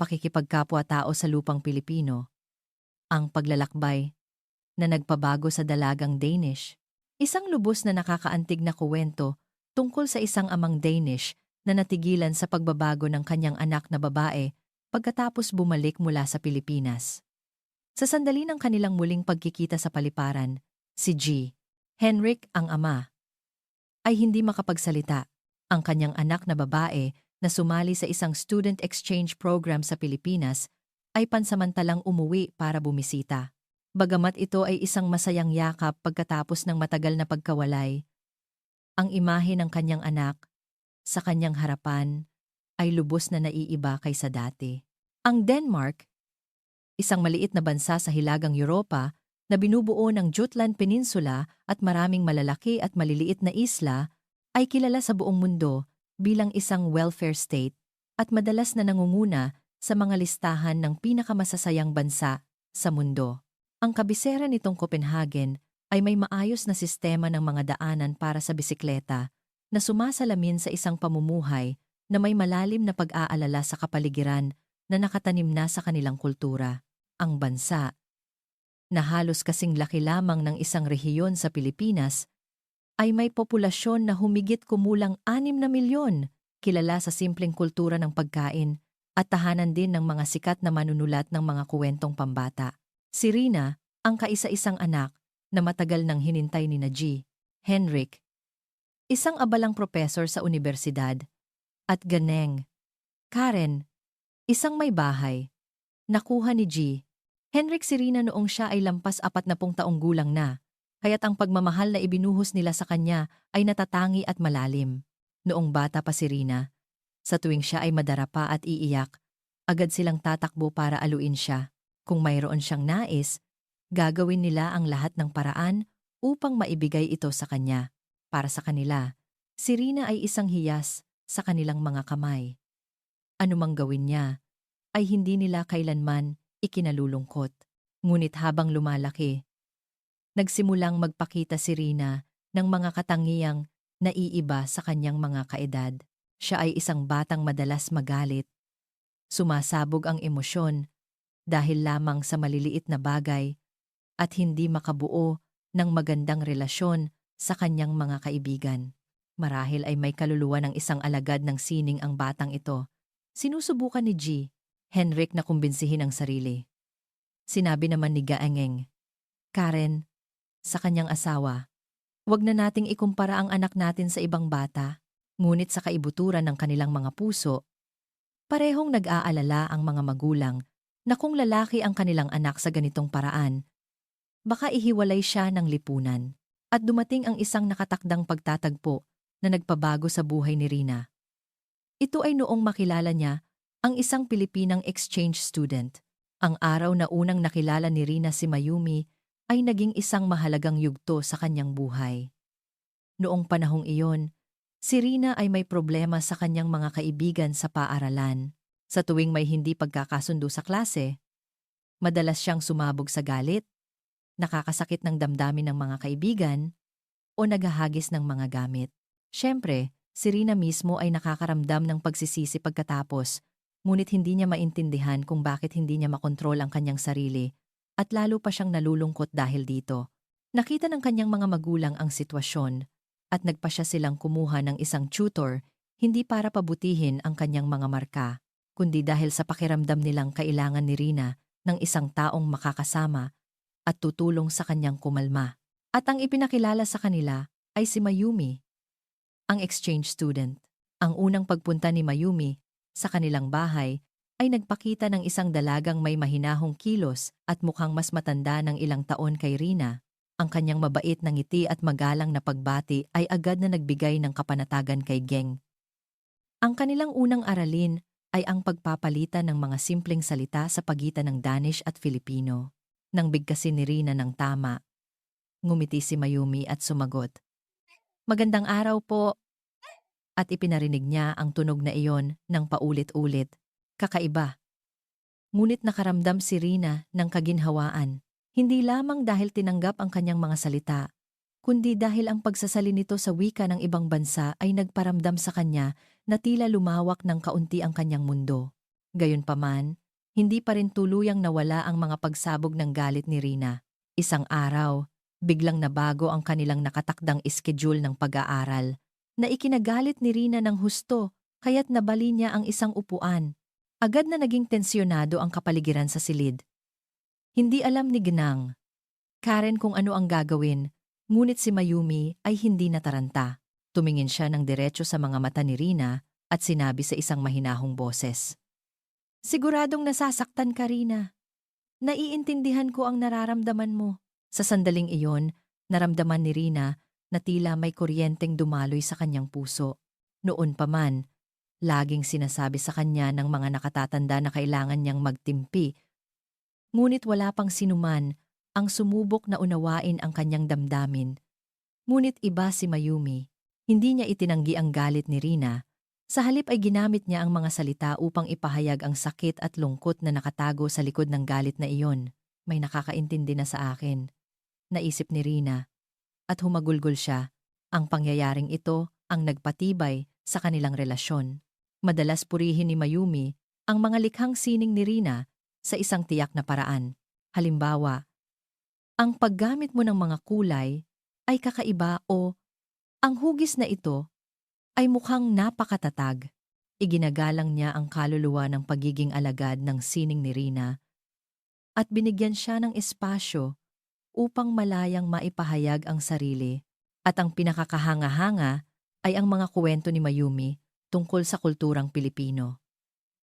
pakikipagkapwa-tao sa lupang Pilipino, ang paglalakbay na nagpabago sa dalagang Danish. Isang lubos na nakakaantig na kuwento tungkol sa isang amang Danish na natigilan sa pagbabago ng kanyang anak na babae pagkatapos bumalik mula sa Pilipinas. Sa sandali ng kanilang muling pagkikita sa paliparan, si G. Henrik, ang ama, ay hindi makapagsalita. Ang kanyang anak na babae na sumali sa isang student exchange program sa Pilipinas ay pansamantalang umuwi para bumisita. Bagamat ito ay isang masayang yakap pagkatapos ng matagal na pagkawalay, ang imahe ng kanyang anak sa kanyang harapan ay lubos na naiiba kaysa dati. Ang Denmark, isang maliit na bansa sa hilagang Europa na binubuo ng Jutland Peninsula at maraming malalaki at maliliit na isla, ay kilala sa buong mundo bilang isang welfare state at madalas na nangunguna sa mga listahan ng pinakamasasayang bansa sa mundo. Ang kabisera nitong Copenhagen ay may maayos na sistema ng mga daanan para sa bisikleta na sumasalamin sa isang pamumuhay na may malalim na pag-aalala sa kapaligiran na nakatanim na sa kanilang kultura. Ang bansa, na halos kasing laki lamang ng isang rehiyon sa Pilipinas, ay may populasyon na humigit kumulang 6 na milyon, kilala sa simpleng kultura ng pagkain at tahanan din ng mga sikat na manunulat ng mga kuwentong pambata. Si Rina, ang kaisa-isang anak na matagal nang hinintay ni G. Henrik, isang abalang propesor sa unibersidad, at Ganeng, Karen, isang may bahay, nakuha ni G. Henrik si Rina noong siya ay lampas 40 taong gulang na, kaya't ang pagmamahal na ibinuhos nila sa kanya ay natatangi at malalim. Noong bata pa si Rina, sa tuwing siya ay madarapa at iiyak, agad silang tatakbo para aluin siya. Kung mayroon siyang nais, gagawin nila ang lahat ng paraan upang maibigay ito sa kanya. Para sa kanila, si Rina ay isang hiyas sa kanilang mga kamay. Anumang gawin niya, ay hindi nila kailanman ikinalulungkot. Ngunit habang lumalaki, nagsimulang magpakita si Rina ng mga katangiyang naiiba sa kanyang mga kaedad. Siya ay isang batang madalas magalit. Sumasabog ang emosyon dahil lamang sa maliliit na bagay at hindi makabuo ng magandang relasyon sa kanyang mga kaibigan. Marahil ay may kaluluwa ng isang alagad ng sining ang batang ito. Sinusubukan ni G. Henrik na kumbinsihin ang sarili. Sinabi naman ni Gaengeng, Karen, sa kanyang asawa, "Wag na nating ikumpara ang anak natin sa ibang bata." Ngunit sa kaibuturan ng kanilang mga puso, parehong nag-aalala ang mga magulang na kung lalaki ang kanilang anak sa ganitong paraan, baka ihiwalay siya ng lipunan. At dumating ang isang nakatakdang pagtatagpo na nagpabago sa buhay ni Rina. Ito ay noong makilala niya ang isang Pilipinang exchange student. Ang araw na unang nakilala ni Rina si Mayumi ay naging isang mahalagang yugto sa kanyang buhay. Noong panahong iyon, si Rina ay may problema sa kanyang mga kaibigan sa paaralan. Sa tuwing may hindi pagkakasundo sa klase, madalas siyang sumabog sa galit, nakakasakit ng damdamin ng mga kaibigan, o naghahagis ng mga gamit. Siyempre, si Rina mismo ay nakakaramdam ng pagsisisi pagkatapos, ngunit hindi niya maintindihan kung bakit hindi niya makontrol ang kanyang sarili, at lalo pa siyang nalulungkot dahil dito. Nakita ng kanyang mga magulang ang sitwasyon, at nagpasya silang kumuha ng isang tutor, hindi para pabutihin ang kanyang mga marka, kundi dahil sa pakiramdam nilang kailangan ni Rina ng isang taong makakasama at tutulong sa kanyang kumalma. At ang ipinakilala sa kanila ay si Mayumi, ang exchange student. Ang unang pagpunta ni Mayumi sa kanilang bahay ay nagpakita ng isang dalagang may mahinahong kilos at mukhang mas matanda ng ilang taon kay Rina. Ang kanyang mabait na ngiti at magalang na pagbati ay agad na nagbigay ng kapanatagan kay Geng. Ang kanilang unang aralin ay ang pagpapalitan ng mga simpleng salita sa pagitan ng Danish at Filipino. Nang bigkasin ni Rina ng tama, ngumiti si Mayumi at sumagot, "Magandang araw po." At ipinarinig niya ang tunog na iyon ng paulit-ulit. Kakaiba. Ngunit nakaramdam si Rina ng kaginhawaan. Hindi lamang dahil tinanggap ang kanyang mga salita, kundi dahil ang pagsasalin nito sa wika ng ibang bansa ay nagparamdam sa kanya na tila lumawak ng kaunti ang kanyang mundo. Gayunpaman, hindi pa rin tuluyang nawala ang mga pagsabog ng galit ni Rina. Isang araw, biglang nabago ang kanilang nakatakdang iskediul ng pag-aaral, na ikinagalit ni Rina ng husto, kaya't nabali niya ang isang upuan. Agad na naging tensyonado ang kapaligiran sa silid. Hindi alam ni Gnang, Karen kung ano ang gagawin, ngunit si Mayumi ay hindi nataranta. Tumingin siya ng diretso sa mga mata ni Rina at sinabi sa isang mahinahong boses. Siguradong nasasaktan ka, Rina. Naiintindihan ko ang nararamdaman mo. Sa sandaling iyon, naramdaman ni Rina na tila may kuryenteng dumaloy sa kanyang puso. Noon pa man, laging sinasabi sa kanya ng mga nakatatanda na kailangan niyang magtimpi. Ngunit wala pang sinuman ang sumubok na unawain ang kanyang damdamin. Ngunit iba si Mayumi. Hindi niya itinanggi ang galit ni Rina. Sa halip ay ginamit niya ang mga salita upang ipahayag ang sakit at lungkot na nakatago sa likod ng galit na iyon. May nakakaintindi na sa akin, naisip ni Rina. At humagulgol siya. Ang pangyayaring ito ang nagpatibay sa kanilang relasyon. Madalas purihin ni Mayumi ang mga likhang sining ni Rina sa isang tiyak na paraan. Halimbawa, ang paggamit mo ng mga kulay ay kakaiba o ang hugis na ito ay mukhang napakatatag. Iginagalang niya ang kaluluwa ng pagiging alagad ng sining ni Rina at binigyan siya ng espasyo upang malayang maipahayag ang sarili. At ang pinakakahanga-hanga ay ang mga kwento ni Mayumi tungkol sa kulturang Pilipino.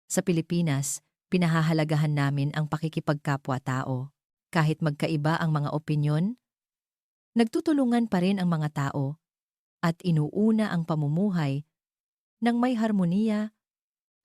Sa Pilipinas, pinahahalagahan namin ang pakikipagkapwa-tao. Kahit magkaiba ang mga opinyon, nagtutulungan pa rin ang mga tao at inuuna ang pamumuhay ng may harmonia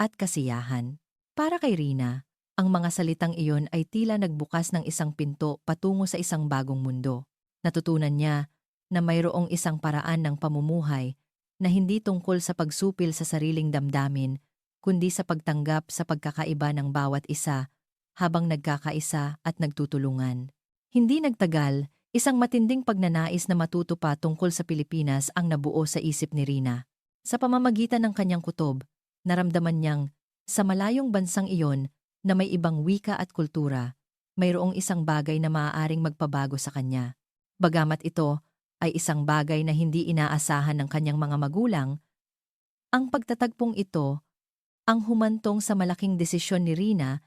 at kasiyahan. Para kay Rina, ang mga salitang iyon ay tila nagbukas ng isang pinto patungo sa isang bagong mundo. Natutunan niya na mayroong isang paraan ng pamumuhay na hindi tungkol sa pagsupil sa sariling damdamin, kundi sa pagtanggap sa pagkakaiba ng bawat isa habang nagkakaisa at nagtutulungan. Hindi nagtagal, isang matinding pagnanais na matuto pa tungkol sa Pilipinas ang nabuo sa isip ni Rina. Sa pamamagitan ng kanyang kutob, naramdaman niyang sa malayong bansang iyon na may ibang wika at kultura, mayroong isang bagay na maaaring magpabago sa kanya. Bagamat ito ay isang bagay na hindi inaasahan ng kanyang mga magulang, ang pagtatagpong ito ang humantong sa malaking desisyon ni Rina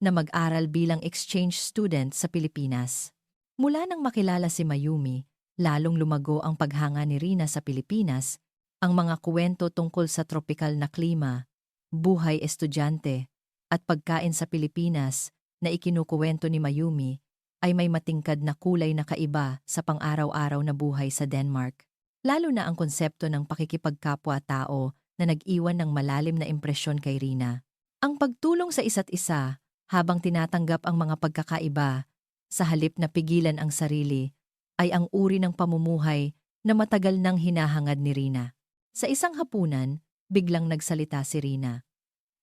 na mag-aral bilang exchange student sa Pilipinas. Mula nang makilala si Mayumi, lalong lumago ang paghanga ni Rina sa Pilipinas, ang mga kwento tungkol sa tropikal na klima, buhay estudyante, at pagkain sa Pilipinas na ikinukuwento ni Mayumi ay may matingkad na kulay na kaiba sa pang-araw-araw na buhay sa Denmark. Lalo na ang konsepto ng pakikipagkapwa-tao na nag-iwan ng malalim na impresyon kay Rina. Ang pagtulong sa isa't isa habang tinatanggap ang mga pagkakaiba sa halip na pigilan ang sarili ay ang uri ng pamumuhay na matagal nang hinahangad ni Rina. Sa isang hapunan, biglang nagsalita si Rina.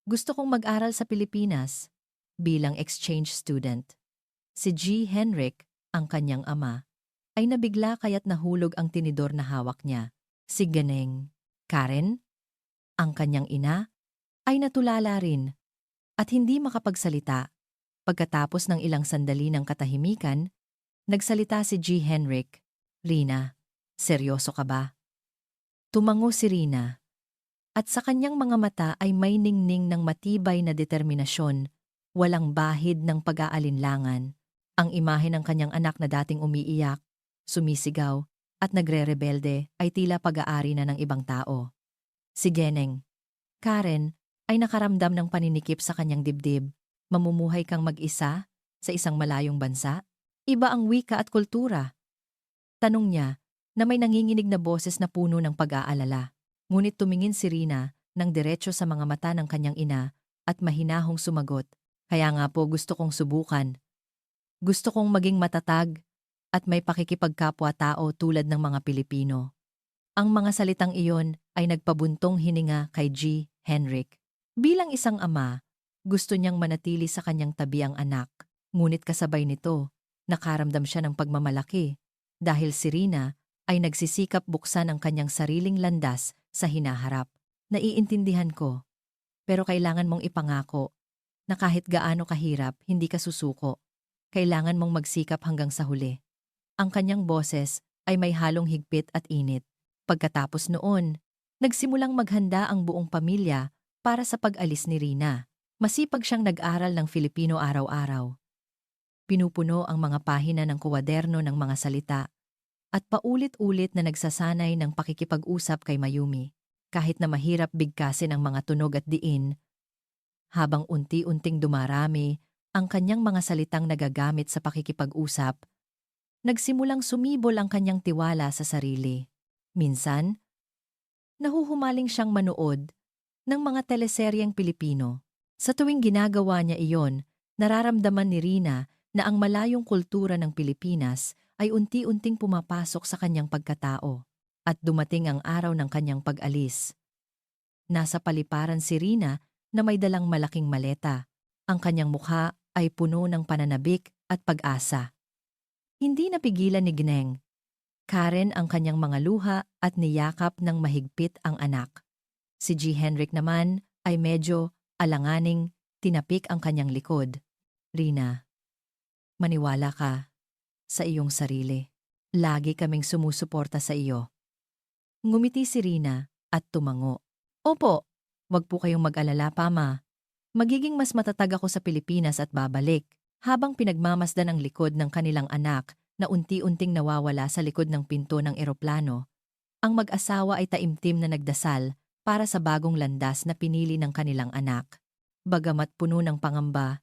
Gusto kong mag-aral sa Pilipinas bilang exchange student. Si G. Henrik, ang kanyang ama, ay nabigla kaya't nahulog ang tinidor na hawak niya. Si Ganeng, Karen, ang kanyang ina, ay natulala rin at hindi makapagsalita. Pagkatapos ng ilang sandali ng katahimikan, nagsalita si G. Henrik. Rina, seryoso ka ba? Tumango si Rina. At sa kanyang mga mata ay may ningning ng matibay na determinasyon, walang bahid ng pag-aalinlangan. Ang imahe ng kanyang anak na dating umiiyak, sumisigaw, at nagre-rebelde ay tila pag-aari na ng ibang tao. Si Geneng, Karen, ay nakaramdam ng paninikip sa kanyang dibdib. Mamumuhay kang mag-isa sa isang malayong bansa? Iba ang wika at kultura. Tanong niya na may nanginginig na boses na puno ng pag-aalala. Ngunit tumingin si Rina ng diretso sa mga mata ng kanyang ina at mahinahong sumagot. Kaya nga po gusto kong subukan. Gusto kong maging matatag at may pakikipagkapwa-tao tulad ng mga Pilipino. Ang mga salitang iyon ay nagpabuntong hininga kay G. Henrik. Bilang isang ama, gusto niyang manatili sa kanyang tabi ang anak. Ngunit kasabay nito, nakaramdam siya ng pagmamalaki dahil si Rina ay nagsisikap buksan ang kanyang sariling landas sa hinaharap. Naiintindihan ko, pero kailangan mong ipangako na kahit gaano kahirap, hindi ka susuko. Kailangan mong magsikap hanggang sa huli. Ang kanyang boses ay may halong higpit at init. Pagkatapos noon, nagsimulang maghanda ang buong pamilya para sa pag-alis ni Rina. Masipag siyang nag-aral ng Filipino araw-araw. Pinupuno ang mga pahina ng kuwaderno ng mga salita at paulit-ulit na nagsasanay ng pakikipag-usap kay Mayumi. Kahit na mahirap bigkasin ang mga tunog at diin, habang unti-unting dumarami ang kanyang mga salitang nagagamit sa pakikipag-usap, nagsimulang sumibol ang kanyang tiwala sa sarili. Minsan, nahuhumaling siyang manood ng mga teleseryeng Pilipino. Sa tuwing ginagawa niya iyon, nararamdaman ni Rina na ang malayong kultura ng Pilipinas ay unti-unting pumapasok sa kanyang pagkatao. At dumating ang araw ng kanyang pag-alis. Nasa paliparan si Rina na may dalang malaking maleta. Ang kanyang mukha ay puno ng pananabik at pag-asa. Hindi napigilan ni Gneng Karen ang kanyang mga luha at niyakap ng mahigpit ang anak. Si G. Henrik naman ay medyo alanganing tinapik ang kanyang likod. Rina, maniwala ka sa iyong sarili. Lagi kaming sumusuporta sa iyo. Ngumiti si Rina at tumango. Opo, wag po kayong mag-alala, Pama. Magiging mas matatag ako sa Pilipinas at babalik. Habang pinagmamasdan ang likod ng kanilang anak na unti-unting nawawala sa likod ng pinto ng eroplano, ang mag-asawa ay taimtim na nagdasal para sa bagong landas na pinili ng kanilang anak. Bagamat puno ng pangamba,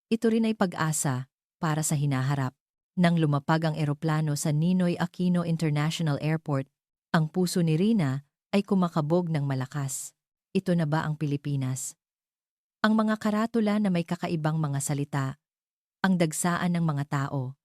ito rin ay pag-asa para sa hinaharap. Nang lumapag ang eroplano sa Ninoy Aquino International Airport, ang puso ni Rina ay kumakabog ng malakas. Ito na ba ang Pilipinas? Ang mga karatula na may kakaibang mga salita, ang dagsaan ng mga tao,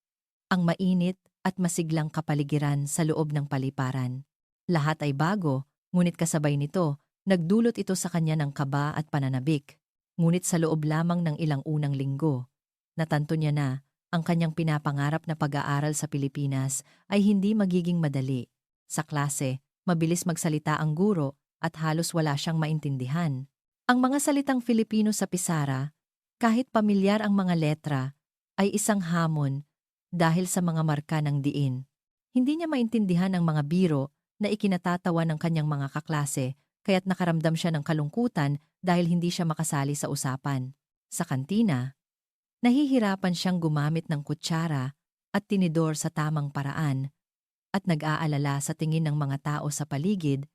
ang mainit at masiglang kapaligiran sa loob ng paliparan. Lahat ay bago, ngunit kasabay nito, nagdulot ito sa kanya ng kaba at pananabik. Ngunit sa loob lamang ng ilang unang linggo, natanto niya na ang kanyang pinapangarap na pag-aaral sa Pilipinas ay hindi magiging madali. Sa klase, mabilis magsalita ang guro at halos wala siyang maintindihan. Ang mga salitang Filipino sa pisara, kahit pamilyar ang mga letra, ay isang hamon dahil sa mga marka ng diin. Hindi niya maintindihan ang mga biro na ikinatatawa ng kanyang mga kaklase, kaya't nakaramdam siya ng kalungkutan dahil hindi siya makasali sa usapan. Sa kantina, nahihirapan siyang gumamit ng kutsara at tinidor sa tamang paraan at nag-aalala sa tingin ng mga tao sa paligid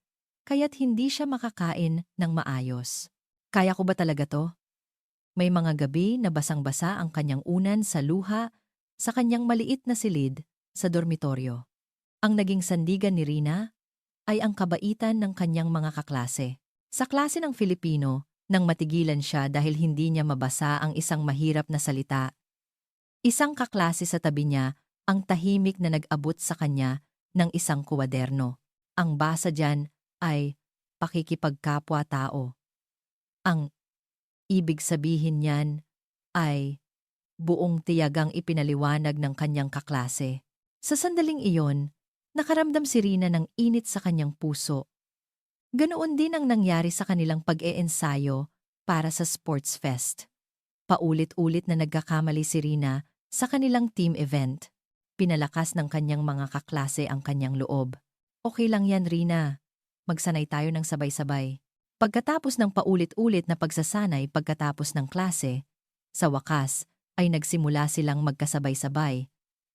kaya't hindi siya makakain ng maayos. Kaya ko ba talaga to? May mga gabi na basang-basa ang kanyang unan sa luha sa kanyang maliit na silid sa dormitoryo. Ang naging sandigan ni Rina ay ang kabaitan ng kanyang mga kaklase. Sa klase ng Filipino, nang matigilan siya dahil hindi niya mabasa ang isang mahirap na salita, isang kaklase sa tabi niya ang tahimik na nag-abot sa kanya ng isang kuwaderno. Ang basa diyan ay pakikipagkapwa-tao. Ang ibig sabihin niyan ay buong tiyagang ipinaliwanag ng kanyang kaklase. Sa sandaling iyon, nakaramdam si Rina ng init sa kanyang puso. Ganoon din ang nangyari sa kanilang pag-eensayo para sa sports fest. Paulit-ulit na nagkakamali si Rina sa kanilang team event. Pinalakas ng kanyang mga kaklase ang kanyang loob. Okay lang yan, Rina. Magsanay tayo ng sabay-sabay. Pagkatapos ng paulit-ulit na pagsasanay pagkatapos ng klase, sa wakas ay nagsimula silang magkasabay-sabay.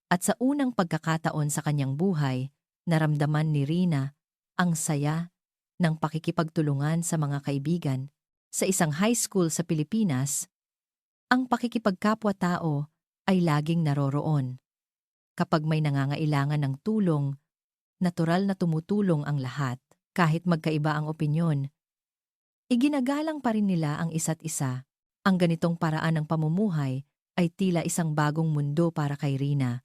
At sa unang pagkakataon sa kanyang buhay, naramdaman ni Rina ang saya ng pakikipagtulungan sa mga kaibigan. Sa isang high school sa Pilipinas, ang pakikipagkapwa-tao ay laging naroroon. Kapag may nangangailangan ng tulong, natural na tumutulong ang lahat. Kahit magkaiba ang opinyon, iginagalang pa rin nila ang isa't isa. Ang ganitong paraan ng pamumuhay ay tila isang bagong mundo para kay Rina,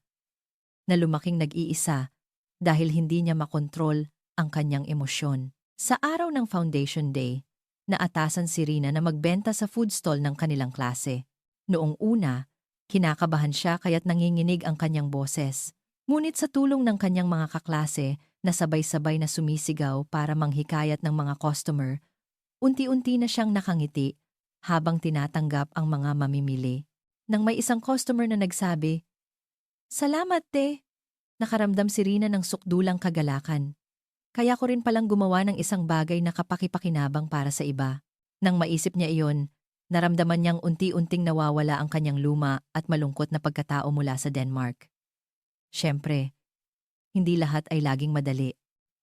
na lumaking nag-iisa dahil hindi niya makontrol ang kanyang emosyon. Sa araw ng Foundation Day, naatasan si Rina na magbenta sa food stall ng kanilang klase. Noong una, kinakabahan siya kaya't nanginginig ang kanyang boses. Ngunit sa tulong ng kanyang mga kaklase na sabay-sabay na sumisigaw para manghikayat ng mga customer, unti-unti na siyang nakangiti habang tinatanggap ang mga mamimili. Nang may isang customer na nagsabi, "Salamat, te." Nakaramdam si Rina ng sukdulang kagalakan. Kaya ko rin palang gumawa ng isang bagay na kapakipakinabang para sa iba. Nang maisip niya iyon, naramdaman niyang unti-unting nawawala ang kanyang luma at malungkot na pagkatao mula sa Denmark. Siyempre, hindi lahat ay laging madali.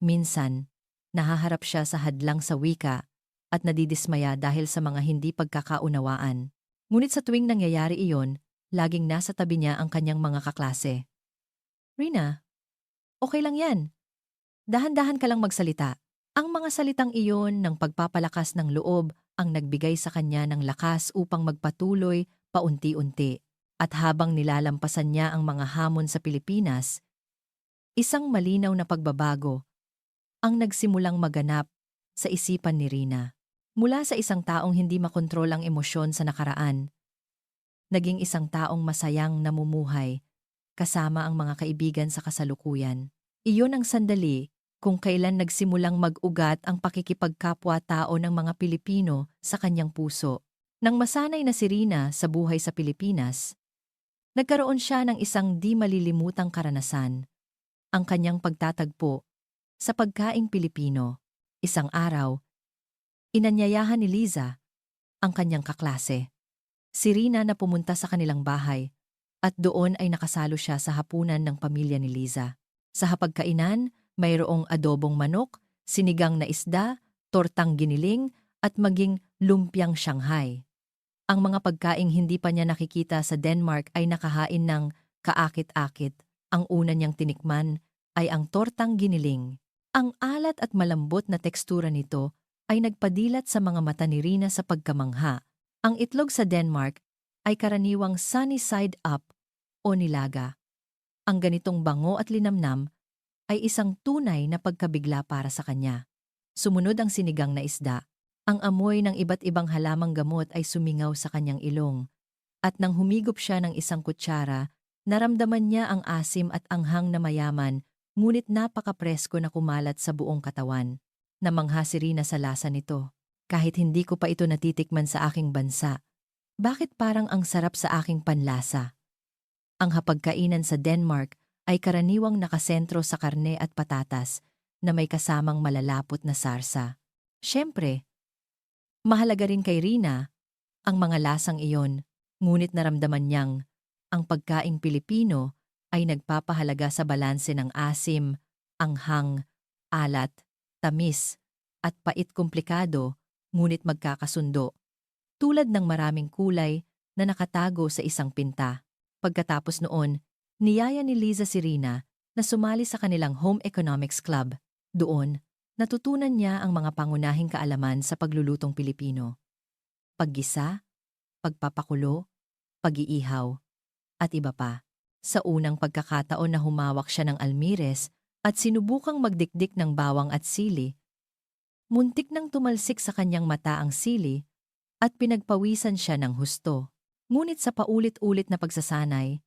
Minsan, nahaharap siya sa hadlang sa wika at nadidismaya dahil sa mga hindi pagkakaunawaan. Ngunit sa tuwing nangyayari iyon, laging nasa tabi niya ang kanyang mga kaklase. "Rina, okay lang yan. Dahan-dahan ka lang magsalita." Ang mga salitang iyon ng pagpapalakas ng loob ang nagbigay sa kanya ng lakas upang magpatuloy paunti-unti. At habang nilalampasan niya ang mga hamon sa Pilipinas, isang malinaw na pagbabago ang nagsimulang maganap sa isipan ni Rina. Mula sa isang taong hindi makontrol ang emosyon sa nakaraan, naging isang taong masayang namumuhay kasama ang mga kaibigan sa kasalukuyan. Iyon ang sandali kung kailan nagsimulang mag-ugat ang pakikipagkapwa-tao ng mga Pilipino sa kanyang puso. Nang masanay na si Rina sa buhay sa Pilipinas, nagkaroon siya ng isang di malilimutang karanasan, ang kanyang pagtatagpo sa pagkaing Pilipino. Isang araw, inanyayahan ni Liza, ang kanyang kaklase, si Rina na pumunta sa kanilang bahay at doon ay nakasalo siya sa hapunan ng pamilya ni Liza. Sa hapagkainan, mayroong adobong manok, sinigang na isda, tortang giniling at maging lumpiang Shanghai. Ang mga pagkaing hindi pa niya nakikita sa Denmark ay nakahain ng kaakit-akit. Ang una niyang tinikman ay ang tortang giniling. Ang alat at malambot na tekstura nito ay nagpadilat sa mga mata ni Rina sa pagkamangha. Ang itlog sa Denmark ay karaniwang sunny side up o nilaga. Ang ganitong bango at linamnam ay isang tunay na pagkabigla para sa kanya. Sumunod ang sinigang na isda. Ang amoy ng iba't ibang halamang gamot ay sumingaw sa kanyang ilong. At nang humigop siya ng isang kutsara, naramdaman niya ang asim at anghang na mayaman, ngunit napakapresko na kumalat sa buong katawan. Namangha si Rina sa lasa nito. Kahit hindi ko pa ito natitikman sa aking bansa, bakit parang ang sarap sa aking panlasa? Ang hapagkainan sa Denmark ay karaniwang nakasentro sa karne at patatas na may kasamang malalapot na sarsa. Siyempre, mahalaga rin kay Rina ang mga lasang iyon, ngunit naramdaman niyang ang pagkaing Pilipino ay nagpapahalaga sa balanse ng asim, anghang, alat, tamis, at pait komplikado, ngunit magkakasundo. Tulad ng maraming kulay na nakatago sa isang pinta. Pagkatapos noon, niyaya ni Liza si Rina na sumali sa kanilang Home Economics Club. Doon, natutunan niya ang mga pangunahing kaalaman sa paglulutong Pilipino. Paggisa, pagpapakulo, pag-iihaw, at iba pa. Sa unang pagkakataon na humawak siya ng almires at sinubukang magdikdik ng bawang at sili, muntik nang tumalsik sa kanyang mata ang sili at pinagpawisan siya ng husto. Ngunit sa paulit-ulit na pagsasanay,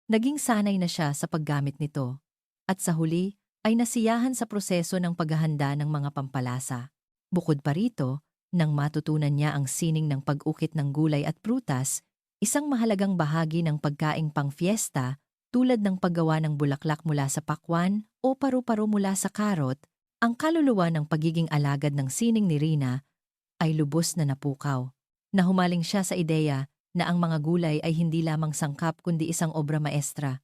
naging sanay na siya sa paggamit nito. At sa huli ay nasiyahan sa proseso ng paghahanda ng mga pampalasa. Bukod pa rito, nang matutunan niya ang sining ng pag-ukit ng gulay at prutas, isang mahalagang bahagi ng pagkaing pang-fiesta tulad ng paggawa ng bulaklak mula sa pakwan o paru-paro mula sa karot, ang kaluluwa ng pagiging alagad ng sining ni Rina ay lubos na napukaw. Nahumaling siya sa ideya na ang mga gulay ay hindi lamang sangkap kundi isang obra maestra.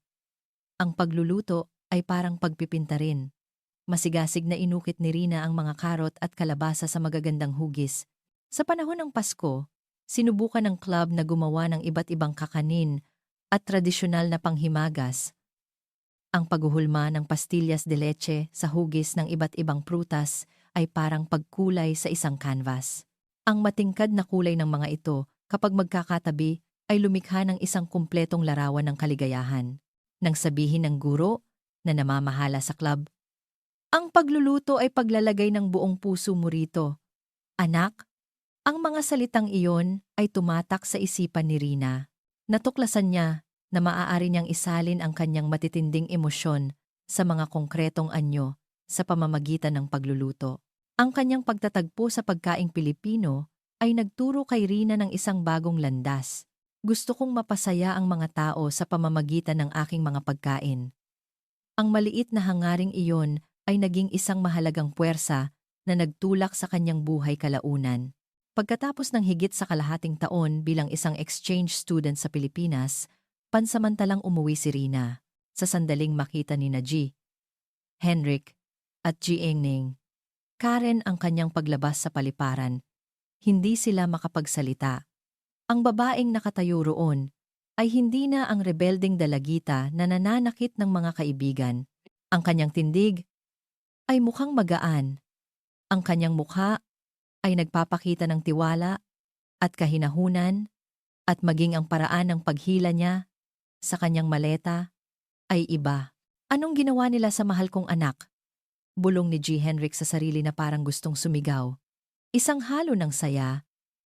Ang pagluluto ay parang pagpipinta rin. Masigasig na inukit ni Rina ang mga karot at kalabasa sa magagandang hugis. Sa panahon ng Pasko, sinubukan ng club na gumawa ng iba't ibang kakanin at tradisyonal na panghimagas. Ang paghuhulma ng pastillas de leche sa hugis ng iba't ibang prutas ay parang pagkulay sa isang canvas. Ang matingkad na kulay ng mga ito, kapag magkakatabi, ay lumikha ng isang kumpletong larawan ng kaligayahan. Nang sabihin ng guro na namamahala sa club, ang pagluluto ay paglalagay ng buong puso mo rito. Anak, ang mga salitang iyon ay tumatak sa isipan ni Rina. Natuklasan niya na maaari niyang isalin ang kanyang matitinding emosyon sa mga konkretong anyo sa pamamagitan ng pagluluto. Ang kanyang pagtatagpo sa pagkaing Pilipino ay nagturo kay Rina ng isang bagong landas. Gusto kong mapasaya ang mga tao sa pamamagitan ng aking mga pagkain. Ang maliit na hangaring iyon ay naging isang mahalagang puwersa na nagtulak sa kanyang buhay kalaunan. Pagkatapos ng higit sa kalahating taon bilang isang exchange student sa Pilipinas, pansamantalang umuwi si Rina. Sa sandaling makita ni na G. Henrik at G. Engning, Karen ang kanyang paglabas sa paliparan. Hindi sila makapagsalita. Ang babaeng nakatayo roon ay hindi na ang rebelding dalagita na nananakit ng mga kaibigan. Ang kanyang tindig ay mukhang magaan. Ang kanyang mukha ay nagpapakita ng tiwala at kahinahunan at maging ang paraan ng paghila niya sa kanyang maleta ay iba. Anong ginawa nila sa mahal kong anak? Bulong ni G. Henrik sa sarili na parang gustong sumigaw. Isang halo ng saya,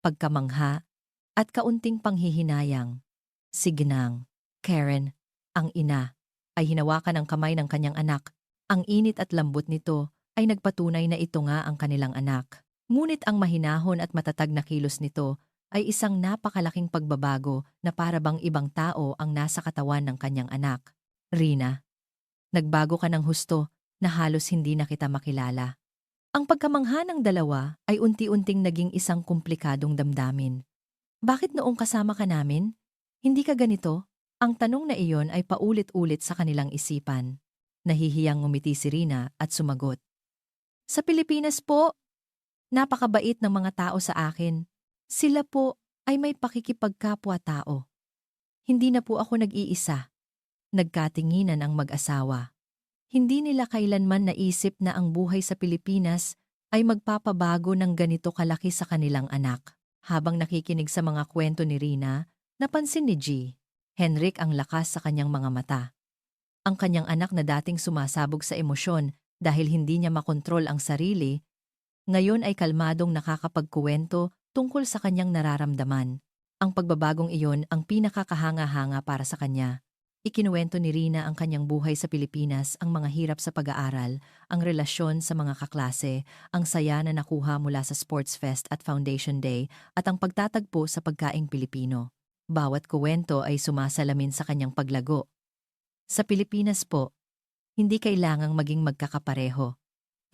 pagkamangha, at kaunting panghihinayang. Signang, Karen, ang ina, ay hinawakan ang kamay ng kanyang anak. Ang init at lambot nito ay nagpatunay na ito nga ang kanilang anak. Ngunit ang mahinahon at matatag na kilos nito ay isang napakalaking pagbabago na para bang ibang tao ang nasa katawan ng kanyang anak. Rina, nagbago ka ng husto na halos hindi na kita makilala. Ang pagkamangha ng dalawa ay unti-unting naging isang komplikadong damdamin. Bakit noong kasama ka namin? Hindi ka ganito? Ang tanong na iyon ay paulit-ulit sa kanilang isipan. Nahihiyang ngumiti si Rina at sumagot. Sa Pilipinas po, napakabait ng mga tao sa akin. Sila po ay may pakikipagkapwa-tao. Hindi na po ako nag-iisa. Nagkatinginan ang mag-asawa. Hindi nila kailanman naisip na ang buhay sa Pilipinas ay magpapabago ng ganito kalaki sa kanilang anak. Habang nakikinig sa mga kwento ni Rina, napansin ni G. Henrik ang lakas sa kanyang mga mata. Ang kanyang anak na dating sumasabog sa emosyon dahil hindi niya makontrol ang sarili, ngayon ay kalmadong nakakapagkuwento tungkol sa kanyang nararamdaman. Ang pagbabagong iyon ang pinakakahanga-hanga para sa kanya. Ikinuwento ni Rina ang kanyang buhay sa Pilipinas, ang mga hirap sa pag-aaral, ang relasyon sa mga kaklase, ang saya na nakuha mula sa Sports Fest at Foundation Day, at ang pagtatagpo sa pagkaing Pilipino. Bawat kuwento ay sumasalamin sa kanyang paglago. Sa Pilipinas po, hindi kailangang maging magkakapareho.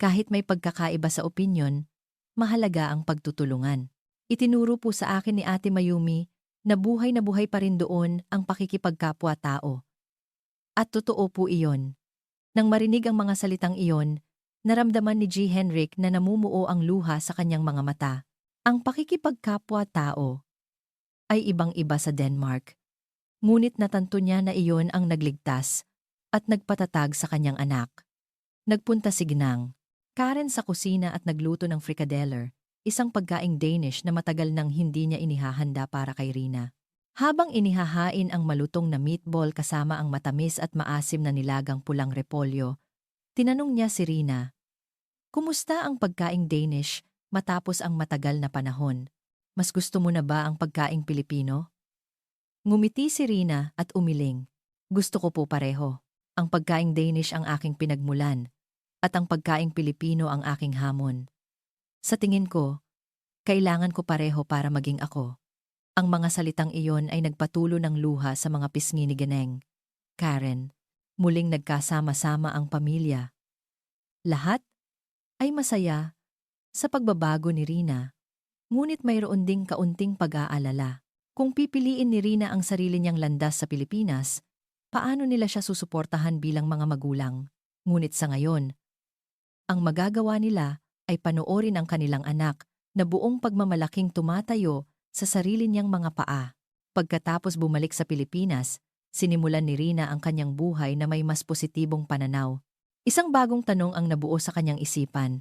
Kahit may pagkakaiba sa opinyon, mahalaga ang pagtutulungan. Itinuro po sa akin ni Ate Mayumi na buhay pa rin doon ang pakikipagkapwa-tao. At totoo po iyon. Nang marinig ang mga salitang iyon, naramdaman ni G. Henrik na namumuo ang luha sa kanyang mga mata. Ang pakikipagkapwa-tao ay ibang-iba sa Denmark. Ngunit natanto niya na iyon ang nagligtas at nagpatatag sa kanyang anak. Nagpunta si Gnang, Karen sa kusina at nagluto ng frikadeller, isang pagkaing Danish na matagal nang hindi niya inihahanda para kay Rina. Habang inihahain ang malutong na meatball kasama ang matamis at maasim na nilagang pulang repolyo, tinanong niya si Rina, "Kumusta ang pagkaing Danish matapos ang matagal na panahon? Mas gusto mo na ba ang pagkaing Pilipino?" Ngumiti si Rina at umiling. "Gusto ko po pareho. Ang pagkaing Danish ang aking pinagmulan, at ang pagkaing Pilipino ang aking hamon. Sa tingin ko, kailangan ko pareho para maging ako." Ang mga salitang iyon ay nagpatulo ng luha sa mga pisngi ni Ganeng. Karen, muling nagkasama-sama ang pamilya. Lahat ay masaya sa pagbabago ni Rina, ngunit mayroon ding kaunting pag-aalala. Kung pipiliin ni Rina ang sarili niyang landas sa Pilipinas, paano nila siya susuportahan bilang mga magulang? Ngunit sa ngayon, ang magagawa nila ay panoorin ang kanilang anak na buong pagmamalaking tumatayo sa sarili niyang mga paa. Pagkatapos bumalik sa Pilipinas, sinimulan ni Rina ang kanyang buhay na may mas positibong pananaw. Isang bagong tanong ang nabuo sa kanyang isipan.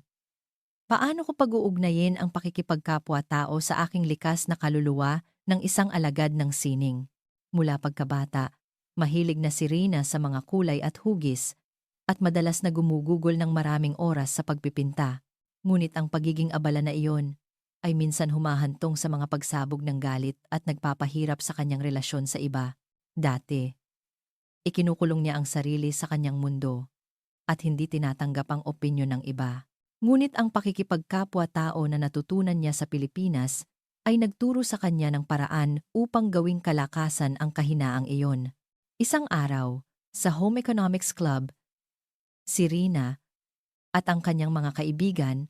Paano ko pag-uugnayin ang pakikipagkapwa-tao sa aking likas na kaluluwa ng isang alagad ng sining? Mula pagkabata, mahilig na si Rina sa mga kulay at hugis, at madalas na gumugugol ng maraming oras sa pagpipinta. Ngunit ang pagiging abala na iyon ay minsan humahantong sa mga pagsabog ng galit at nagpapahirap sa kanyang relasyon sa iba. Dati, ikinukulong niya ang sarili sa kanyang mundo at hindi tinatanggap ang opinyon ng iba. Ngunit ang pakikipagkapwa-tao na natutunan niya sa Pilipinas ay nagturo sa kanya ng paraan upang gawing kalakasan ang kahinaang iyon. Isang araw, sa Home Economics Club, si Rina at ang kanyang mga kaibigan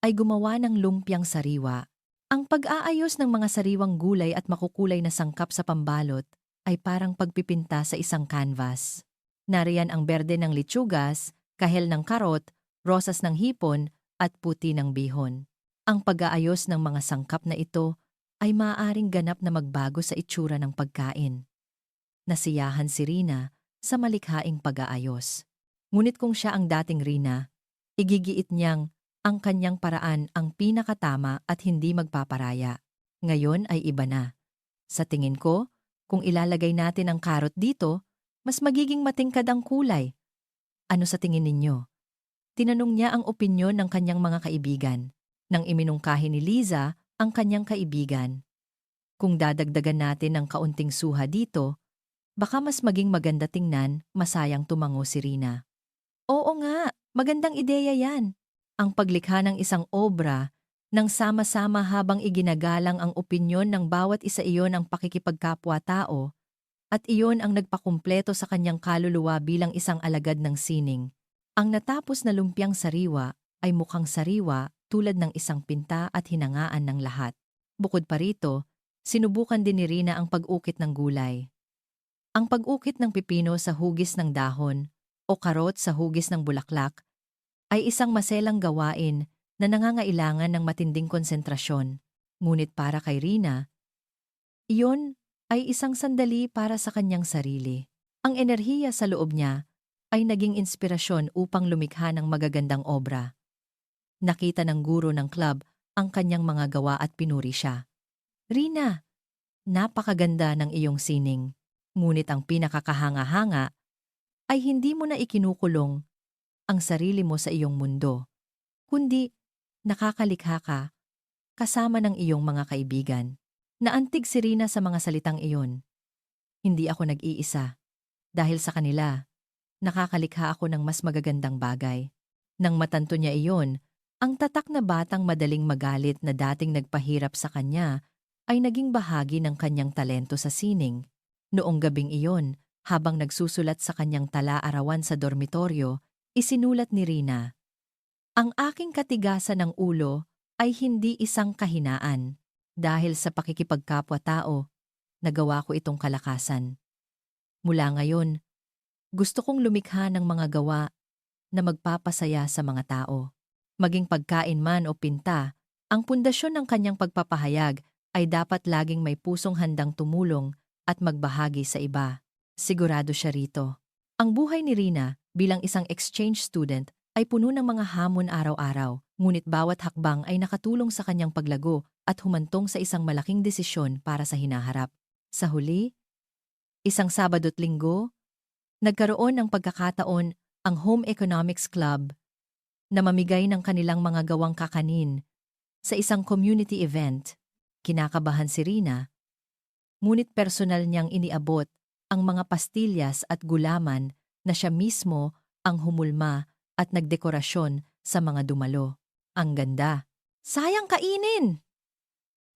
ay gumawa ng lumpiang sariwa. Ang pag-aayos ng mga sariwang gulay at makukulay na sangkap sa pambalot ay parang pagpipinta sa isang canvas. Nariyan ang berde ng litsugas, kahel ng karot, rosas ng hipon at puti ng bihon. Ang pag-aayos ng mga sangkap na ito ay maaaring ganap na magbago sa itsura ng pagkain. Nasiyahan si Rina sa malikhaing pag-aayos. Ngunit kung siya ang dating Rina, igigiit niyang ang kanyang paraan ang pinakatama at hindi magpaparaya. Ngayon ay iba na. Sa tingin ko, kung ilalagay natin ang karot dito, mas magiging matingkad ang kulay. Ano sa tingin ninyo? Tinanong niya ang opinyon ng kanyang mga kaibigan, nang iminungkahi ni Liza ang kanyang kaibigan. Kung dadagdagan natin ng kaunting suha dito, baka mas maging maganda tingnan, masayang tumango si Rina. Oo nga, magandang ideya yan. Ang paglikha ng isang obra nang sama-sama habang iginagalang ang opinyon ng bawat isa, iyon ang pakikipagkapwa-tao at iyon ang nagpakumpleto sa kanyang kaluluwa bilang isang alagad ng sining. Ang natapos na lumpiang sariwa ay mukhang sariwa tulad ng isang pinta at hinangaan ng lahat. Bukod pa rito, sinubukan din ni Rina ang pag-ukit ng gulay. Ang pag-ukit ng pipino sa hugis ng dahon o karot sa hugis ng bulaklak ay isang maselang gawain na nangangailangan ng matinding konsentrasyon. Ngunit para kay Rina, iyon ay isang sandali para sa kanyang sarili. Ang enerhiya sa loob niya ay naging inspirasyon upang lumikha ng magagandang obra. Nakita ng guro ng club ang kanyang mga gawa at pinuri siya. Rina, napakaganda ng iyong sining. Ngunit ang pinakakahanga-hanga ay hindi mo na ikinukulong ang sarili mo sa iyong mundo, kundi nakakalikha ka kasama ng iyong mga kaibigan. Naantig si Rina sa mga salitang iyon. Hindi ako nag-iisa. Dahil sa kanila, nakakalikha ako ng mas magagandang bagay. Nang matanto niya iyon, ang tatak na batang madaling magalit na dating nagpahirap sa kanya ay naging bahagi ng kanyang talento sa sining. Noong gabing iyon, habang nagsusulat sa kanyang tala-arawan sa dormitoryo, isinulat ni Rina, "Ang aking katigasan ng ulo ay hindi isang kahinaan. Dahil sa pakikipagkapwa-tao, nagawa ko itong kalakasan. Mula ngayon, gusto kong lumikha ng mga gawa na magpapasaya sa mga tao. Maging pagkain man o pinta, ang pundasyon ng kanyang pagpapahayag ay dapat laging may pusong handang tumulong at magbahagi sa iba." Sigurado siya rito. Ang buhay ni Rina bilang isang exchange student ay puno ng mga hamon araw-araw, ngunit bawat hakbang ay nakatulong sa kanyang paglago at humantong sa isang malaking desisyon para sa hinaharap. Sa huli, isang Sabado't Linggo, nagkaroon ng pagkakataon ang Home Economics Club na mamigay ng kanilang mga gawang kakanin sa isang community event. Kinakabahan si Rina, ngunit personal niyang iniabot ang mga pastillas at gulaman na siya mismo ang humulma at nagdekorasyon sa mga dumalo. Ang ganda! Sayang kainin!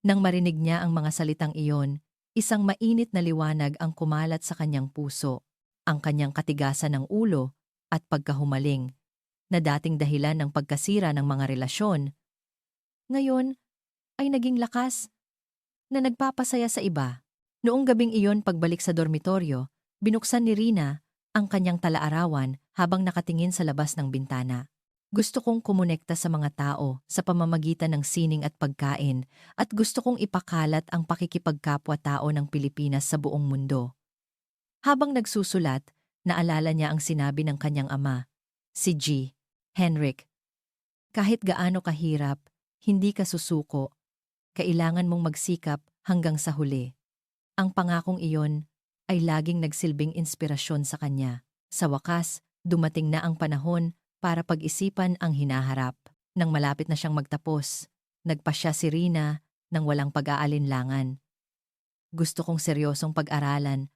Nang marinig niya ang mga salitang iyon, isang mainit na liwanag ang kumalat sa kanyang puso. Ang kanyang katigasan ng ulo at pagkahumaling, na dating dahilan ng pagkasira ng mga relasyon, ngayon ay naging lakas na nagpapasaya sa iba. Noong gabing iyon, pagbalik sa dormitoryo, binuksan ni Rina ang kanyang tala-arawan habang nakatingin sa labas ng bintana. Gusto kong kumonekta sa mga tao sa pamamagitan ng sining at pagkain at gusto kong ipakalat ang pakikipagkapwa-tao ng Pilipinas sa buong mundo. Habang nagsusulat, naalala niya ang sinabi ng kanyang ama, si G. Henrik. Kahit gaano kahirap, hindi ka susuko. Kailangan mong magsikap hanggang sa huli. Ang pangakong iyon ay laging nagsilbing inspirasyon sa kanya. Sa wakas, dumating na ang panahon para pag-isipan ang hinaharap. Nang malapit na siyang magtapos, nagpasya si Rina ng walang pag-aalinlangan. Gusto kong seryosong pag-aralan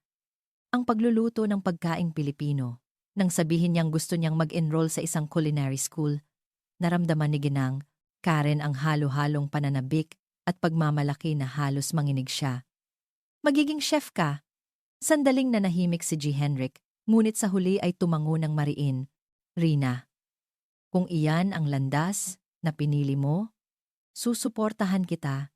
ang pagluluto ng pagkaing Pilipino. Nang sabihin niyang gusto niyang mag-enroll sa isang culinary school, naramdaman ni Ginang, Karen ang halo-halong pananabik at pagmamalaki na halos manginig siya. Magiging chef ka. Sandaling nanahimik si G. Henrik, ngunit sa huli ay tumango ng mariin. Rina, kung iyan ang landas na pinili mo, susuportahan kita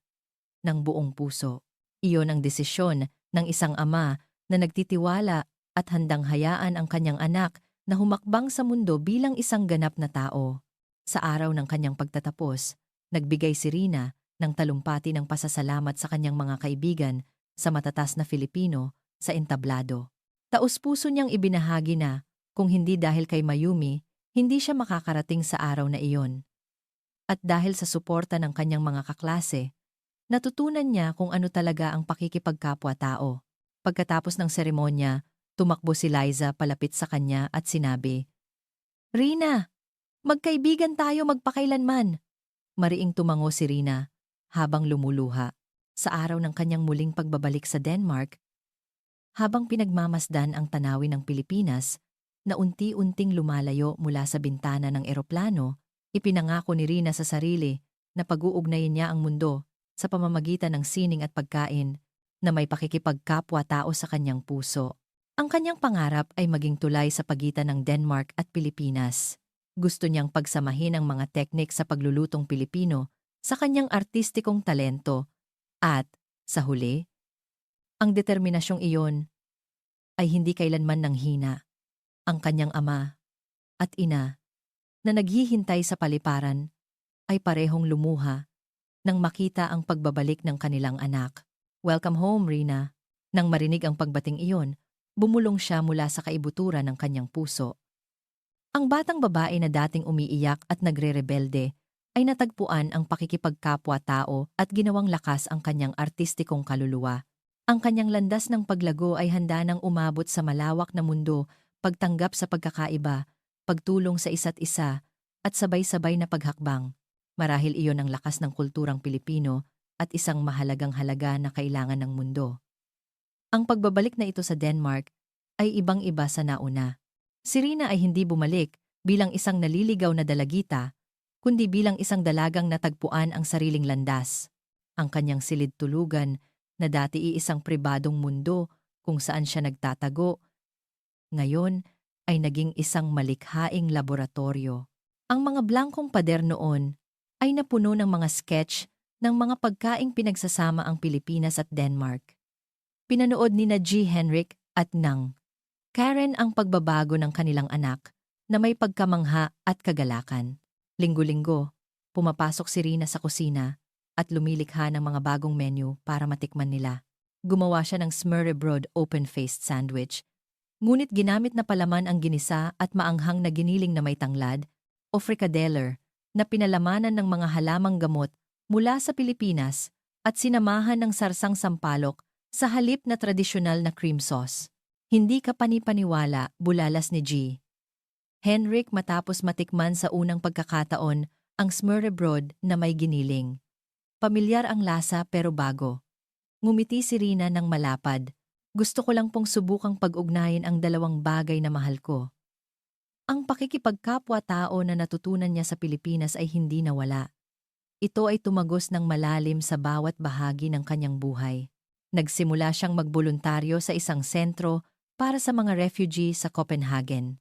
ng buong puso. Iyon ang desisyon ng isang ama na nagtitiwala at handang hayaan ang kanyang anak na humakbang sa mundo bilang isang ganap na tao. Sa araw ng kanyang pagtatapos, nagbigay si Rina ng talumpati ng pasasalamat sa kanyang mga kaibigan sa matatas na Filipino sa entablado. Taos-puso niyang ibinahagi na, kung hindi dahil kay Mayumi, hindi siya makakarating sa araw na iyon. At dahil sa suporta ng kanyang mga kaklase, natutunan niya kung ano talaga ang pakikipagkapwa-tao. Pagkatapos ng seremonya, tumakbo si Liza palapit sa kanya at sinabi, "Rina, magkaibigan tayo magpakailanman." Mariing tumango si Rina habang lumuluha. Sa araw ng kanyang muling pagbabalik sa Denmark, habang pinagmamasdan ang tanawin ng Pilipinas na unti-unting lumalayo mula sa bintana ng eroplano, ipinangako ni Rina sa sarili na pag-uugnayin niya ang mundo sa pamamagitan ng sining at pagkain na may pakikipagkapwa-tao sa kanyang puso. Ang kanyang pangarap ay maging tulay sa pagitan ng Denmark at Pilipinas. Gusto niyang pagsamahin ang mga teknik sa paglulutong Pilipino sa kanyang artistikong talento at, sa huli, ang determinasyong iyon ay hindi kailanman nanghina. Ang kanyang ama at ina na naghihintay sa paliparan ay parehong lumuha nang makita ang pagbabalik ng kanilang anak. "Welcome home, Rina." Nang marinig ang pagbating iyon, bumulong siya mula sa kaibuturan ng kanyang puso. Ang batang babae na dating umiiyak at nagre-rebelde ay natagpuan ang pakikipagkapwa-tao at ginawang lakas ang kanyang artistikong kaluluwa. Ang kanyang landas ng paglago ay handa nang umabot sa malawak na mundo, pagtanggap sa pagkakaiba, pagtulong sa isa't isa, at sabay-sabay na paghakbang. Marahil iyon ang lakas ng kulturang Pilipino at isang mahalagang halaga na kailangan ng mundo. Ang pagbabalik na ito sa Denmark ay ibang-iba sa nauna. Si Rina ay hindi bumalik bilang isang naliligaw na dalagita, kundi bilang isang dalagang natagpuan ang sariling landas. Ang kanyang silid-tulugan na dati iisang pribadong mundo kung saan siya nagtatago, ngayon ay naging isang malikhaing laboratorio. Ang mga blangkong pader noon ay napuno ng mga sketch ng mga pagkaing pinagsasama ang Pilipinas at Denmark. Pinanood ni na G. Henrik at ng Karen ang pagbabago ng kanilang anak na may pagkamangha at kagalakan. Linggo-linggo, pumapasok si Rina sa kusina at lumilikha ng mga bagong menu para matikman nila. Gumawa siya ng Smørrebrød open-faced sandwich, ngunit ginamit na palaman ang ginisa at maanghang na giniling na may tanglad o frikadeler na pinalamanan ng mga halamang gamot mula sa Pilipinas at sinamahan ng sarsang sampalok sa halip na tradisyonal na cream sauce. Hindi ka panipaniwala, bulalas ni G. Henrik matapos matikman sa unang pagkakataon ang Smørrebrød na may giniling. Pamilyar ang lasa pero bago. Ngumiti si Rina ng malapad. "Gusto ko lang pong subukang pag-ugnayin ang dalawang bagay na mahal ko." Ang pakikipagkapwa-tao na natutunan niya sa Pilipinas ay hindi nawala. Ito ay tumagos ng malalim sa bawat bahagi ng kanyang buhay. Nagsimula siyang magboluntaryo sa isang sentro para sa mga refugee sa Copenhagen.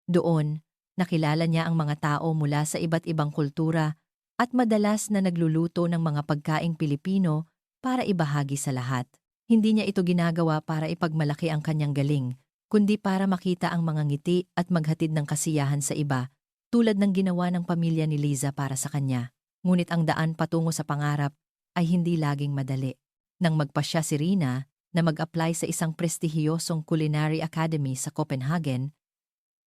Doon, nakilala niya ang mga tao mula sa iba't ibang kultura at madalas na nagluluto ng mga pagkaing Pilipino para ibahagi sa lahat. Hindi niya ito ginagawa para ipagmalaki ang kanyang galing, kundi para makita ang mga ngiti at maghatid ng kasiyahan sa iba, tulad ng ginawa ng pamilya ni Liza para sa kanya. Ngunit ang daan patungo sa pangarap ay hindi laging madali. Nang magpasya si Rina na mag-apply sa isang prestihiyosong culinary academy sa Copenhagen,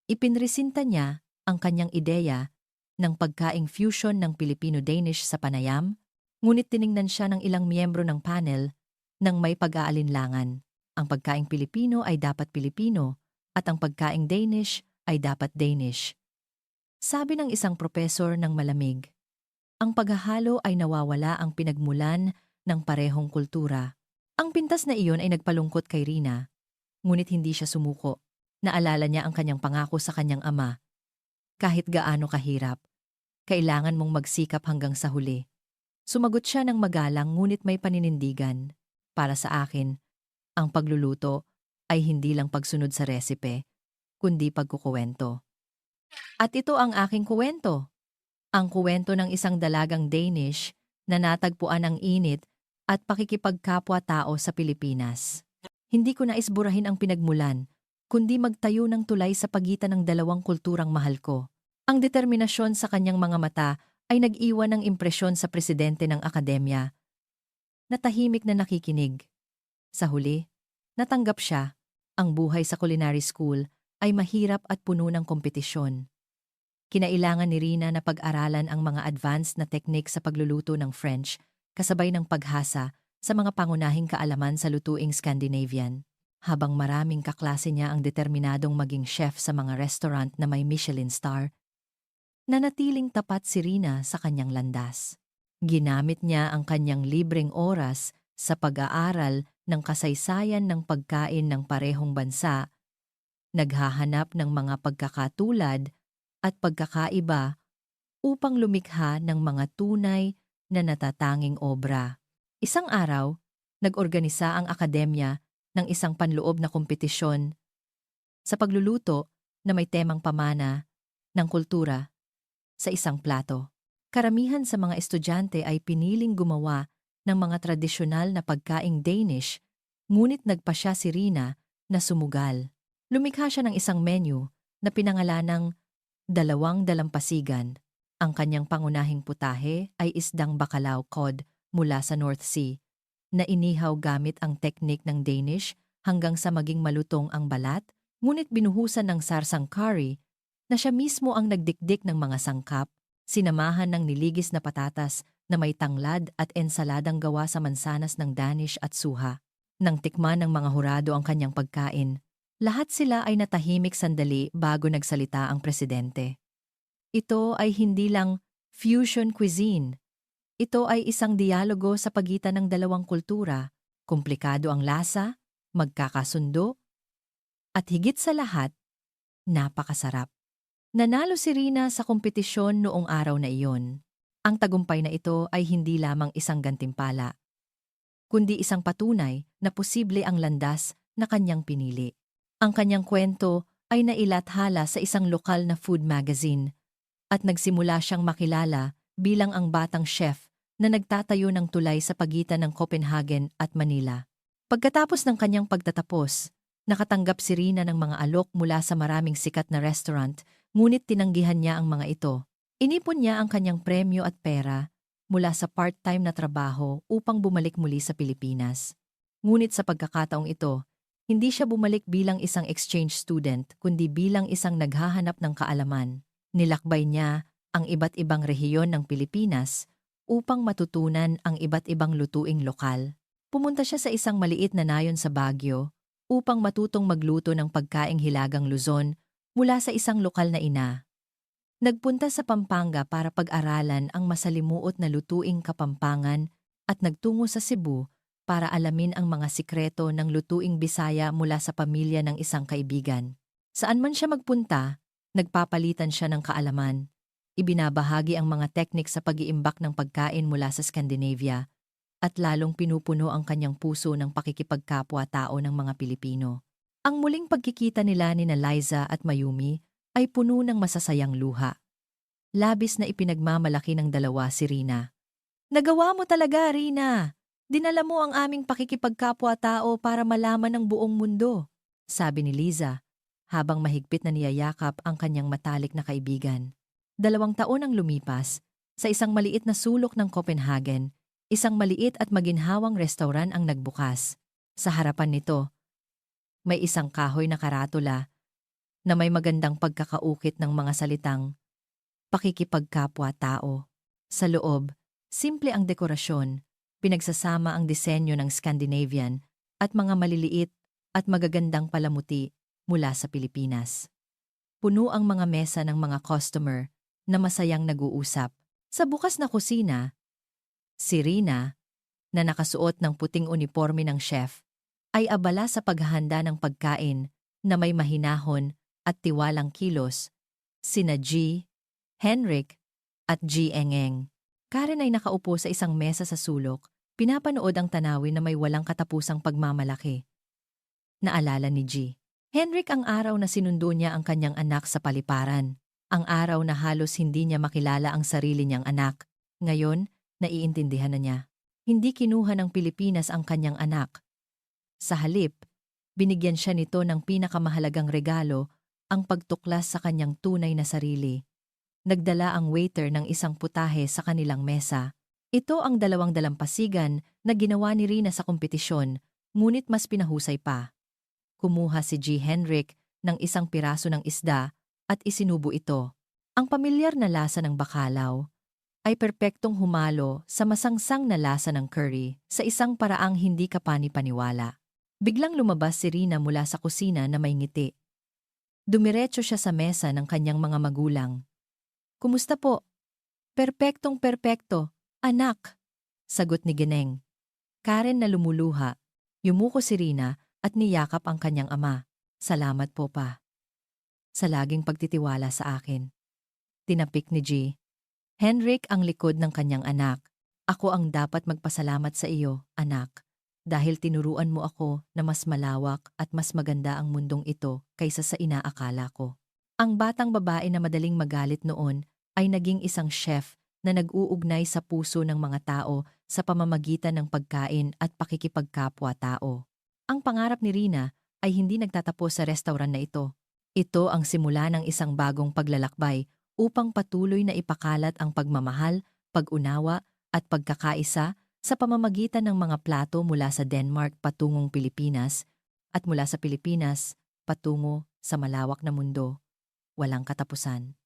ipinresinta niya ang kanyang ideya ng pagkaing fusion ng Filipino-Danish sa panayam, ngunit tiningnan siya ng ilang miyembro ng panel nang may pag-aalinlangan. Ang pagkaing Pilipino ay dapat Pilipino at ang pagkaing Danish ay dapat Danish. Sabi ng isang propesor ng malamig, ang paghahalo ay nawawala ang pinagmulan ng parehong kultura. Ang pintas na iyon ay nagpalungkot kay Rina, ngunit hindi siya sumuko. Naalala niya ang kanyang pangako sa kanyang ama. Kahit gaano kahirap, kailangan mong magsikap hanggang sa huli. Sumagot siya ng magalang ngunit may paninindigan. Para sa akin, ang pagluluto ay hindi lang pagsunod sa resipe, kundi pagkukuwento. At ito ang aking kuwento. Ang kuwento ng isang dalagang Danish na natagpuan ang init at pakikipagkapwa-tao sa Pilipinas. Hindi ko nais burahin ang pinagmulan, kundi magtayo ng tulay sa pagitan ng dalawang kulturang mahal ko. Ang determinasyon sa kanyang mga mata ay nag-iwan ng impresyon sa presidente ng akademya, na tahimik na nakikinig. Sa huli, natanggap siya, ang buhay sa culinary school ay mahirap at puno ng kompetisyon. Kinailangan ni Rina na pag-aralan ang mga advanced na teknik sa pagluluto ng French, kasabay ng paghasa sa mga pangunahing kaalaman sa lutuing Scandinavian. Habang maraming kaklase niya ang determinadong maging chef sa mga restaurant na may Michelin star, nanatiling tapat si Rina sa kanyang landas. Ginamit niya ang kanyang libreng oras sa pag-aaral ng kasaysayan ng pagkain ng parehong bansa, naghahanap ng mga pagkakatulad at pagkakaiba upang lumikha ng mga tunay na natatanging obra. Isang araw, nag-organisa ang akademya ng isang panloob na kompetisyon sa pagluluto na may temang pamana ng kultura sa isang plato. Karamihan sa mga estudyante ay piniling gumawa ng mga tradisyonal na pagkaing Danish, ngunit nagpasya si Rina na sumugal. Lumikha siya ng isang menu na pinangalanang Dalawang Dalampasigan. Ang kanyang pangunahing putahe ay isdang bacalao cod mula sa North Sea, na inihaw gamit ang teknik ng Danish hanggang sa maging malutong ang balat, ngunit binuhusan ng sarsang curry na siya mismo ang nagdikdik ng mga sangkap, sinamahan ng niligis na patatas na may tanglad at ensaladang gawa sa mansanas ng Danish at suha. Nang tikman ng mga hurado ang kanyang pagkain, lahat sila ay natahimik sandali bago nagsalita ang presidente. Ito ay hindi lang fusion cuisine. Ito ay isang dialogo sa pagitan ng dalawang kultura. Komplikado ang lasa, magkakasundo, at higit sa lahat, napakasarap. Nanalo si Rina sa kompetisyon noong araw na iyon. Ang tagumpay na ito ay hindi lamang isang gantimpala, kundi isang patunay na posible ang landas na kanyang pinili. Ang kanyang kwento ay nailathala sa isang lokal na food magazine at nagsimula siyang makilala bilang ang batang chef na nagtatayo ng tulay sa pagitan ng Copenhagen at Manila. Pagkatapos ng kanyang pagtatapos, nakatanggap si Rina ng mga alok mula sa maraming sikat na restaurant, ngunit tinanggihan niya ang mga ito. Inipon niya ang kanyang premyo at pera mula sa part-time na trabaho upang bumalik muli sa Pilipinas. Ngunit sa pagkakataong ito, hindi siya bumalik bilang isang exchange student kundi bilang isang naghahanap ng kaalaman. Nilakbay niya ang iba't ibang rehiyon ng Pilipinas upang matutunan ang iba't ibang lutuing lokal. Pumunta siya sa isang maliit na nayon sa Baguio upang matutong magluto ng pagkaing hilagang Luzon mula sa isang lokal na ina. Nagpunta sa Pampanga para pag-aralan ang masalimuot na lutuing Kapampangan at nagtungo sa Cebu para alamin ang mga sikreto ng lutuing Bisaya mula sa pamilya ng isang kaibigan. Saan man siya magpunta, nagpapalitan siya ng kaalaman. Ibinabahagi ang mga teknik sa pag-iimbak ng pagkain mula sa Scandinavia at lalong pinupuno ang kanyang puso ng pakikipagkapwa-tao ng mga Pilipino. Ang muling pagkikita nila ni Liza at Mayumi ay puno ng masasayang luha. Labis na ipinagmamalaki ng dalawa si Rina. "Nagawa mo talaga, Rina! Dinala mo ang aming pakikipagkapwa-tao para malaman ng buong mundo," sabi ni Liza, habang mahigpit na niyayakap ang kanyang matalik na kaibigan. 2 taon ang lumipas, sa isang maliit na sulok ng Copenhagen, isang maliit at maginhawang restaurant ang nagbukas. Sa harapan nito, may isang kahoy na karatula na may magandang pagkakaukit ng mga salitang pakikipagkapwa-tao. Sa loob, simple ang dekorasyon, pinagsasama ang disenyo ng Scandinavian at mga maliliit at magagandang palamuti mula sa Pilipinas. Puno ang mga mesa ng mga customer na masayang nag-uusap. Sa bukas na kusina, si Rina, na nakasuot ng puting uniforme ng chef, ay abala sa paghahanda ng pagkain na may mahinahon at tiwalang kilos, sina G, Henrik at G. Engeng. Karen ay nakaupo sa isang mesa sa sulok, pinapanood ang tanawin na may walang katapusang pagmamalaki. Naalala ni G. Henrik ang araw na sinundo niya ang kanyang anak sa paliparan. Ang araw na halos hindi niya makilala ang sarili niyang anak. Ngayon, naiintindihan na niya. Hindi kinuha ng Pilipinas ang kanyang anak. Sa halip, binigyan siya nito ng pinakamahalagang regalo, ang pagtuklas sa kanyang tunay na sarili. Nagdala ang waiter ng isang putahe sa kanilang mesa. Ito ang 2 dalampasigan na ginawa ni Rina sa kompetisyon, ngunit mas pinahusay pa. Kumuha si G. Henrik ng isang piraso ng isda at isinubo ito. Ang pamilyar na lasa ng bakalaw ay perpektong humalo sa masangsang na lasa ng curry sa isang paraang hindi ka pani-paniwala. Biglang lumabas si Rina mula sa kusina na may ngiti. Dumiretso siya sa mesa ng kanyang mga magulang. "Kumusta po?" "Perpektong perpekto, anak," sagot ni Gineng. Karen na lumuluha. Yumuko si Rina at niyakap ang kanyang ama. "Salamat po pa. Sa laging pagtitiwala sa akin." Tinapik ni G. Henrik ang likod ng kanyang anak. "Ako ang dapat magpasalamat sa iyo, anak. Dahil tinuruan mo ako na mas malawak at mas maganda ang mundong ito kaysa sa inaakala ko." Ang batang babae na madaling magalit noon ay naging isang chef na nag-uugnay sa puso ng mga tao sa pamamagitan ng pagkain at pakikipagkapwa-tao. Ang pangarap ni Rina ay hindi nagtatapos sa restaurant na ito. Ito ang simula ng isang bagong paglalakbay upang patuloy na ipakalat ang pagmamahal, pag-unawa at pagkakaisa sa pamamagitan ng mga plato mula sa Denmark patungong Pilipinas at mula sa Pilipinas patungo sa malawak na mundo. Walang katapusan.